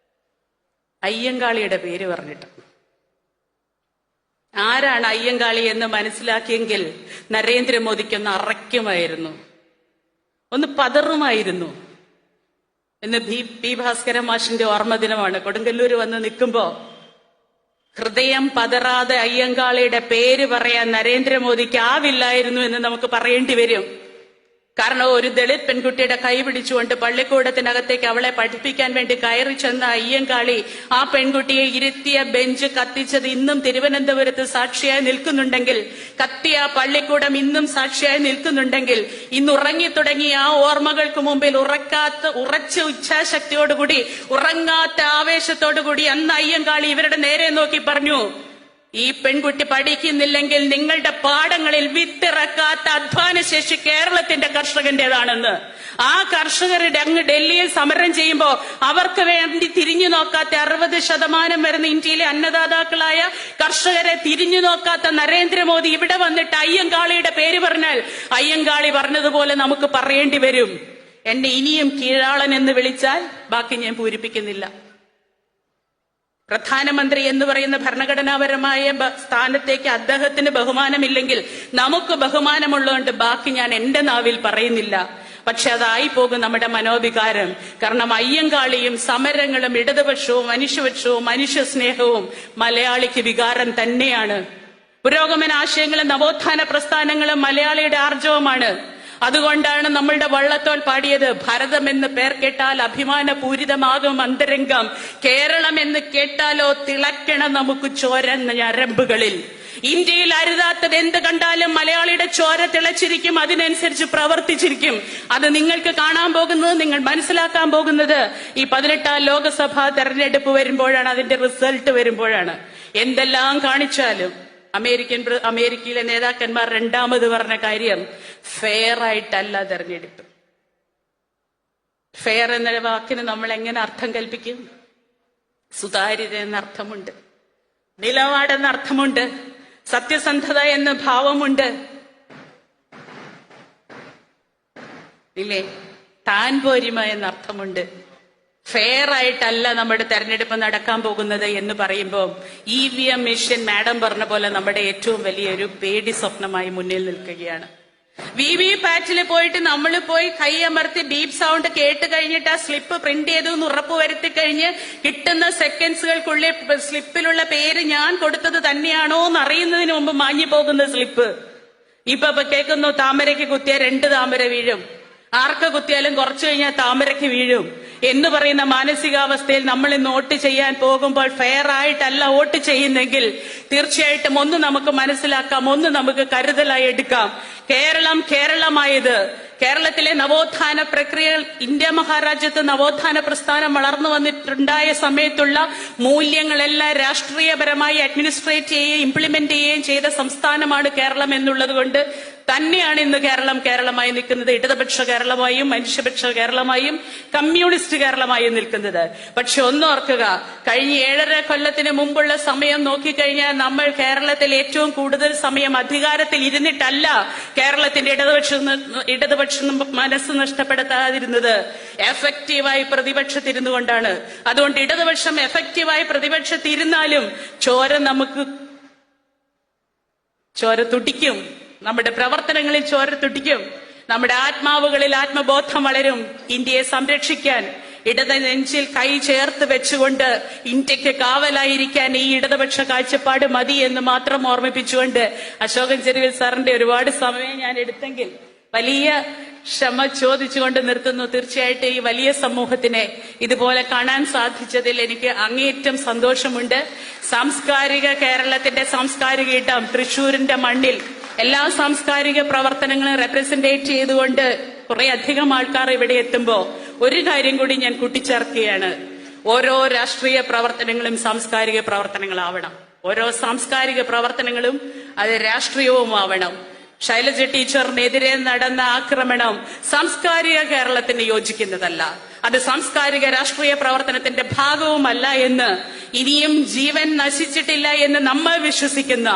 അയ്യങ്കാളിയുടെ പേര് പറഞ്ഞിട്ട്. ആരാണ് അയ്യങ്കാളി എന്ന് മനസ്സിലാക്കിയെങ്കിൽ നരേന്ദ്രമോദിക്കൊന്ന് അറയ്ക്കുമായിരുന്നു, ഒന്ന് പതറുമായിരുന്നു. ഇന്ന് പി ഭാസ്കരൻ മാഷിന്റെ ഓർമ്മ ദിനമാണ്. കൊടുങ്ങല്ലൂർ വന്ന് നിൽക്കുമ്പോ ഹൃദയം പതറാതെ അയ്യങ്കാളിയുടെ പേര് പറയാൻ നരേന്ദ്രമോദിക്ക് ആവില്ലായിരുന്നു എന്ന് നമുക്ക് പറയേണ്ടി വരും. കാരണം ഒരു ദളിത് പെൺകുട്ടിയുടെ കൈ പിടിച്ചുകൊണ്ട് പള്ളിക്കൂടത്തിനകത്തേക്ക് അവളെ പഠിപ്പിക്കാൻ വേണ്ടി കയറി ചെന്ന അയ്യങ്കാളി ആ പെൺകുട്ടിയെ ഇരുത്തിയ ബെഞ്ച് കത്തിച്ചത് ഇന്നും തിരുവനന്തപുരത്ത് സാക്ഷിയായി നിൽക്കുന്നുണ്ടെങ്കിൽ, കത്തിയ പള്ളിക്കൂടം ഇന്നും സാക്ഷിയായി നിൽക്കുന്നുണ്ടെങ്കിൽ, ഇന്ന് ഉറങ്ങിത്തുടങ്ങിയ ആ ഓർമ്മകൾക്ക് മുമ്പിൽ ഉറച്ച ഇച്ഛാശക്തിയോടുകൂടി ഉറങ്ങാത്ത ആവേശത്തോടുകൂടി അന്ന് അയ്യങ്കാളി ഇവരുടെ നേരെ നോക്കി പറഞ്ഞു, ഈ പെൺകുട്ടി പഠിക്കുന്നില്ലെങ്കിൽ നിങ്ങളുടെ പാടങ്ങളിൽ വിത്തിറക്കാത്ത അധ്വാനശേഷി കേരളത്തിന്റെ കർഷകന്റേതാണെന്ന്. ആ കർഷകരുടെ അങ്ങ് ഡൽഹിയിൽ സമരം ചെയ്യുമ്പോ അവർക്ക് വേണ്ടി തിരിഞ്ഞു നോക്കാത്ത 60% വരുന്ന ഇന്ത്യയിലെ അന്നദാതാക്കളായ കർഷകരെ തിരിഞ്ഞു നോക്കാത്ത നരേന്ദ്രമോദി ഇവിടെ വന്നിട്ട് അയ്യങ്കാളിയുടെ പേര് പറഞ്ഞാൽ അയ്യങ്കാളി പറഞ്ഞതുപോലെ നമുക്ക് പറയേണ്ടി വരും, എന്നെ ഇനിയും കീഴാളൻ എന്ന് വിളിച്ചാൽ ബാക്കി ഞാൻ പൂരിപ്പിക്കുന്നില്ല. പ്രധാനമന്ത്രി എന്ന് പറയുന്ന ഭരണഘടനാപരമായ സ്ഥാനത്തേക്ക് അദ്ദേഹത്തിന് ബഹുമാനമില്ലെങ്കിൽ നമുക്ക് ബഹുമാനമുള്ളതുകൊണ്ട് ബാക്കി ഞാൻ എന്റെ നാവിൽ പറയുന്നില്ല. പക്ഷെ അതായി പോകും നമ്മുടെ മനോവികാരം. കാരണം അയ്യങ്കാളിയും സമരങ്ങളും ഇടതുപക്ഷവും മനുഷ്യപക്ഷവും മനുഷ്യസ്നേഹവും മലയാളിക്ക് വികാരം തന്നെയാണ്. പുരോഗമന ആശയങ്ങളും നവോത്ഥാന പ്രസ്ഥാനങ്ങളും മലയാളിയുടെ ആർജവമാണ്. അതുകൊണ്ടാണ് നമ്മളുടെ വള്ളത്തോൾ പാടിയത്, ഭാരതം എന്ന് പേർ കേട്ടാൽ അഭിമാനപൂരിതമാകും അന്തരംഗം, കേരളം എന്ന് കേട്ടാലോ തിളക്കണം നമുക്ക് ചോര ഞരമ്പുകളിൽ. ഇന്ത്യയിൽ അരുതാത്തത് എന്ത് കണ്ടാലും മലയാളിയുടെ ചോര തിളച്ചിരിക്കും, അതിനനുസരിച്ച് പ്രവർത്തിച്ചിരിക്കും. അത് നിങ്ങൾക്ക് കാണാൻ പോകുന്നത്, നിങ്ങൾ മനസ്സിലാക്കാൻ പോകുന്നത് ഈ 18ാം ലോകസഭാ തെരഞ്ഞെടുപ്പ് വരുമ്പോഴാണ്, അതിന്റെ റിസൾട്ട് വരുമ്പോഴാണ്. എന്തെല്ലാം കാണിച്ചാലും അമേരിക്കയിലെ നേതാക്കന്മാർ രണ്ടാമത് പറഞ്ഞ കാര്യം ഫെയർ ആയിട്ടല്ല തെരഞ്ഞെടുപ്പ്. ഫെയർ എന്ന വാക്കിന് നമ്മൾ എങ്ങനെ അർത്ഥം കൽപ്പിക്കും? സുതാര്യത എന്ന അർത്ഥമുണ്ട്, നിലപാടെന്ന അർത്ഥമുണ്ട്, സത്യസന്ധത എന്ന ഭാവമുണ്ട്, ഇല്ലേ? താൻ പോരിമ എന്ന അർത്ഥമുണ്ട്. ഫെയർ ആയിട്ടല്ല നമ്മുടെ തെരഞ്ഞെടുപ്പ് നടക്കാൻ പോകുന്നത് എന്ന് പറയുമ്പോൾ EVM മെഷീൻ മാഡം പറഞ്ഞ പോലെ നമ്മുടെ ഏറ്റവും വലിയൊരു പേടി സ്വപ്നമായി മുന്നിൽ നിൽക്കുകയാണ്. VVPAT പോയിട്ട് നമ്മൾ പോയി കൈയമർത്തി ഡീപ് സൗണ്ട് കേട്ട് കഴിഞ്ഞിട്ട് ആ സ്ലിപ്പ് പ്രിന്റ് ചെയ്തു എന്ന് ഉറപ്പുവരുത്തി കഴിഞ്ഞ് കിട്ടുന്ന സെക്കൻഡ്സുകൾക്കുള്ളിൽ സ്ലിപ്പിലുള്ള പേര് ഞാൻ കൊടുത്തത് തന്നെയാണോ എന്ന് അറിയുന്നതിന് മുമ്പ് മാഞ്ഞു പോകുന്ന സ്ലിപ്പ്. ഇപ്പൊ കേൾക്കുന്നു താമരയ്ക്ക് കുത്തിയ 2 താമര വീഴും, ആർക്ക് കുത്തിയാലും കുറച്ചു കഴിഞ്ഞാൽ താമരയ്ക്ക് വീഴും എന്ന് പറയുന്ന മാനസികാവസ്ഥയിൽ നമ്മൾ ഇന്ന് വോട്ട് ചെയ്യാൻ പോകുമ്പോൾ ഫെയർ ആയിട്ടല്ല വോട്ട് ചെയ്യുന്നെങ്കിൽ തീർച്ചയായിട്ടും ഒന്ന് നമുക്ക് മനസ്സിലാക്കാം, ഒന്ന് നമുക്ക് കരുതലായി എടുക്കാം. കേരളമായത് കേരളത്തിലെ നവോത്ഥാന പ്രക്രിയകൾ, ഇന്ത്യ മഹാരാജ്യത്ത് നവോത്ഥാന പ്രസ്ഥാനം വളർന്നു വന്നിട്ടുണ്ടായ സമയത്തുള്ള മൂല്യങ്ങളെല്ലാം രാഷ്ട്രീയപരമായി അഡ്മിനിസ്ട്രേറ്റ് ചെയ്യുകയും ഇംപ്ലിമെന്റ് ചെയ്യുകയും ചെയ്ത സംസ്ഥാനമാണ് കേരളം എന്നുള്ളത് കൊണ്ട് തന്നെയാണ് ഇന്ന് കേരളം കേരളമായി നിൽക്കുന്നത്. ഇടതുപക്ഷ കേരളമായും മനുഷ്യപക്ഷ കേരളമായും കമ്മ്യൂണിസ്റ്റ് കേരളമായും നിൽക്കുന്നത്. പക്ഷെ ഒന്നോർക്കുക, കഴിഞ്ഞ 7.5 കൊല്ലത്തിന് മുമ്പുള്ള സമയം നോക്കിക്കഴിഞ്ഞാൽ നമ്മൾ കേരളത്തിൽ ഏറ്റവും കൂടുതൽ സമയം അധികാരത്തിൽ ഇരുന്നിട്ടല്ല കേരളത്തിന്റെ ഇടതുപക്ഷം മനസ്സ് നഷ്ടപ്പെടുത്താതിരുന്നത്, എഫക്റ്റീവായി പ്രതിപക്ഷത്തിരുന്നു കൊണ്ടാണ്. അതുകൊണ്ട് ഇടതുപക്ഷം എഫക്റ്റീവായി പ്രതിപക്ഷത്തിരുന്നാലും ചോര തുടിക്കും, നമ്മുടെ പ്രവർത്തനങ്ങളിൽ ചോര തുടിക്കും, നമ്മുടെ ആത്മാവുകളിൽ ആത്മബോധം വളരും. ഇന്ത്യയെ സംരക്ഷിക്കാൻ ഇടത് നെഞ്ചിൽ കൈ ചേർത്ത് വെച്ചുകൊണ്ട് ഇന്ത്യക്ക് കാവലായിരിക്കാൻ ഈ ഇടതുപക്ഷ കാഴ്ചപ്പാട് മതി എന്ന് മാത്രം ഓർമ്മിപ്പിച്ചുകൊണ്ട് അശോകൻ ചെരുവിൽ സാറിന്റെ ഒരുപാട് സമയം ഞാൻ എടുത്തെങ്കിൽ വലിയ ക്ഷമ ചോദിച്ചുകൊണ്ട് നിർത്തുന്നു. തീർച്ചയായിട്ടും ഈ വലിയ സമൂഹത്തിനെ ഇതുപോലെ കാണാൻ സാധിച്ചതിൽ എനിക്ക് അങ്ങേയറ്റം സന്തോഷമുണ്ട്. സാംസ്കാരിക കേരളത്തിന്റെ സാംസ്കാരിക ഇടം തൃശ്ശൂരിന്റെ മണ്ണിൽ എല്ലാ സാംസ്കാരിക പ്രവർത്തനങ്ങളും റെപ്രസെന്റേറ്റ് ചെയ്തുകൊണ്ട് കുറെ അധികം ആൾക്കാർ ഇവിടെ എത്തുമ്പോ ഒരു കാര്യം കൂടി ഞാൻ കൂട്ടിച്ചേർക്കുകയാണ്. ഓരോ രാഷ്ട്രീയ പ്രവർത്തനങ്ങളും സാംസ്കാരിക പ്രവർത്തനങ്ങളാവണം. ഓരോ സാംസ്കാരിക പ്രവർത്തനങ്ങളും അത് രാഷ്ട്രീയവുമാവണം. ശൈലജ ടീച്ചറിനെതിരെ നടന്ന ആക്രമണം സാംസ്കാരിക കേരളത്തിന് യോജിക്കുന്നതല്ല, അത് സാംസ്കാരിക രാഷ്ട്രീയ പ്രവർത്തനത്തിന്റെ ഭാഗവുമല്ല എന്ന് ഇനിയും ജീവൻ നശിച്ചിട്ടില്ല എന്ന് നമ്മൾ വിശ്വസിക്കുന്ന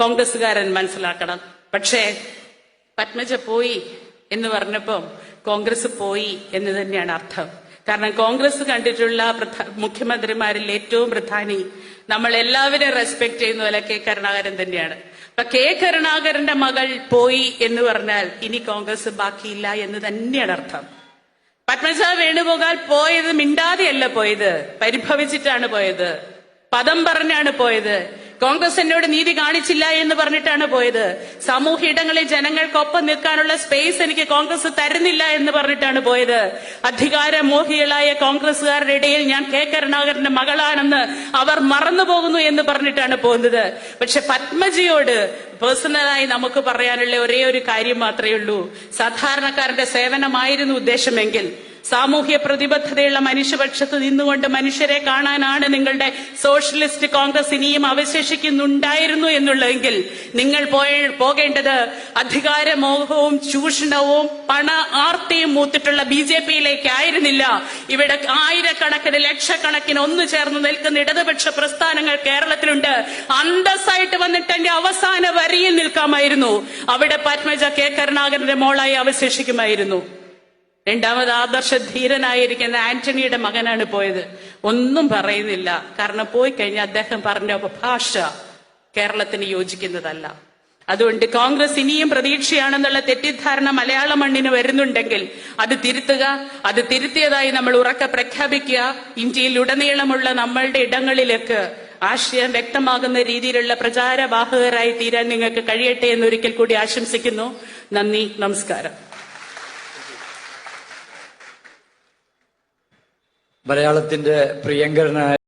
കോൺഗ്രസുകാരൻ മനസ്സിലാക്കണം. പക്ഷേ പത്മജ പോയി എന്ന് പറഞ്ഞപ്പോ കോൺഗ്രസ് പോയി എന്ന് തന്നെയാണ് അർത്ഥം. കാരണം കോൺഗ്രസ് കണ്ടിട്ടുള്ള മുഖ്യമന്ത്രിമാരിൽ ഏറ്റവും പ്രധാനി നമ്മൾ എല്ലാവരും റെസ്പെക്ട് ചെയ്യുന്ന പോലെ കെ കരുണാകരൻ തന്നെയാണ്. അപ്പൊ കെ കരുണാകരന്റെ മകൾ പോയി എന്ന് പറഞ്ഞാൽ ഇനി കോൺഗ്രസ് ബാക്കിയില്ല എന്ന് തന്നെയാണ് അർത്ഥം. പത്മജ വേണുഗോപാൽ പോയത് മിണ്ടാതെയല്ല പോയത്, പരിഭവിച്ചിട്ടാണ് പോയത്, പദം പറഞ്ഞാണ് പോയത്. കോൺഗ്രസ് എന്നോട് നീതി കാണിച്ചില്ല എന്ന് പറഞ്ഞിട്ടാണ് പോയത്. സാമൂഹ്യ ഇടങ്ങളിൽ ജനങ്ങൾക്കൊപ്പം നിൽക്കാനുള്ള സ്പേസ് എനിക്ക് കോൺഗ്രസ് തരുന്നില്ല എന്ന് പറഞ്ഞിട്ടാണ് പോയത്. അധികാരമോഹികളായ കോൺഗ്രസുകാരുടെ ഇടയിൽ ഞാൻ കെ കരുണാകരന്റെ മകളാണെന്ന് അവർ മറന്നുപോകുന്നു എന്ന് പറഞ്ഞിട്ടാണ് പോകുന്നത്. പക്ഷെ പത്മജിയോട് പേഴ്സണലായി നമുക്ക് പറയാനുള്ള ഒരേ ഒരു കാര്യം മാത്രമേ ഉള്ളൂ. സാധാരണക്കാരന്റെ സേവനമായിരുന്നു ഉദ്ദേശമെങ്കിൽ സാമൂഹ്യ പ്രതിബദ്ധതയുള്ള മനുഷ്യപക്ഷത്ത് നിന്നുകൊണ്ട് മനുഷ്യരെ കാണാനാണ് നിങ്ങളുടെ സോഷ്യലിസ്റ്റ് കോൺഗ്രസ് ഇനിയും അവശേഷിക്കുന്നുണ്ടായിരുന്നു എന്നുള്ളതെങ്കിൽ നിങ്ങൾ പോകേണ്ടത് അധികാരമോഹവും ചൂഷണവും പണ ആർത്തിയും മൂത്തിട്ടുള്ള BJP-യിലേക്ക് ആയിരുന്നില്ല. ഇവിടെ ആയിരക്കണക്കിന് ലക്ഷക്കണക്കിന് ഒന്നു ചേർന്ന് നിൽക്കുന്ന ഇടതുപക്ഷ പ്രസ്ഥാനങ്ങൾ കേരളത്തിലുണ്ട്. അന്തസ്സായിട്ട് വന്നിട്ട് എന്റെ അവസാന വരിയിൽ നിൽക്കാമായിരുന്നു. അവിടെ പത്മജ കെ കരുണാകരന്റെ മോളായി അവശേഷിക്കുമായിരുന്നു. രണ്ടാമത് ആദർശധീരനായിരിക്കുന്ന ആന്റണിയുടെ മകനാണ് പോയത്. ഒന്നും പറയുന്നില്ല, കാരണം പോയി കഴിഞ്ഞാൽ അദ്ദേഹം പറഞ്ഞ ഭാഷ കേരളത്തിന് യോജിക്കുന്നതല്ല. അതുകൊണ്ട് കോൺഗ്രസ് ഇനിയും പ്രതീക്ഷയാണെന്നുള്ള തെറ്റിദ്ധാരണ മലയാള മണ്ണിന് വരുന്നുണ്ടെങ്കിൽ അത് തിരുത്തുക. അത് തിരുത്തിയതായി നമ്മൾ ഉറക്കെ പ്രഖ്യാപിക്കുക. ഇന്ത്യയിൽ ഉടനീളമുള്ള നമ്മളുടെ ഇടങ്ങളിലേക്ക് ആശയം വ്യക്തമാകുന്ന രീതിയിലുള്ള പ്രചാരവാഹകരായി തീരാൻ നിങ്ങൾക്ക് കഴിയട്ടെ എന്നൊരിക്കൽ കൂടി ആശംസിക്കുന്നു. നന്ദി, നമസ്കാരം. മലയാളത്തിന്റെ പ്രിയങ്കരനായ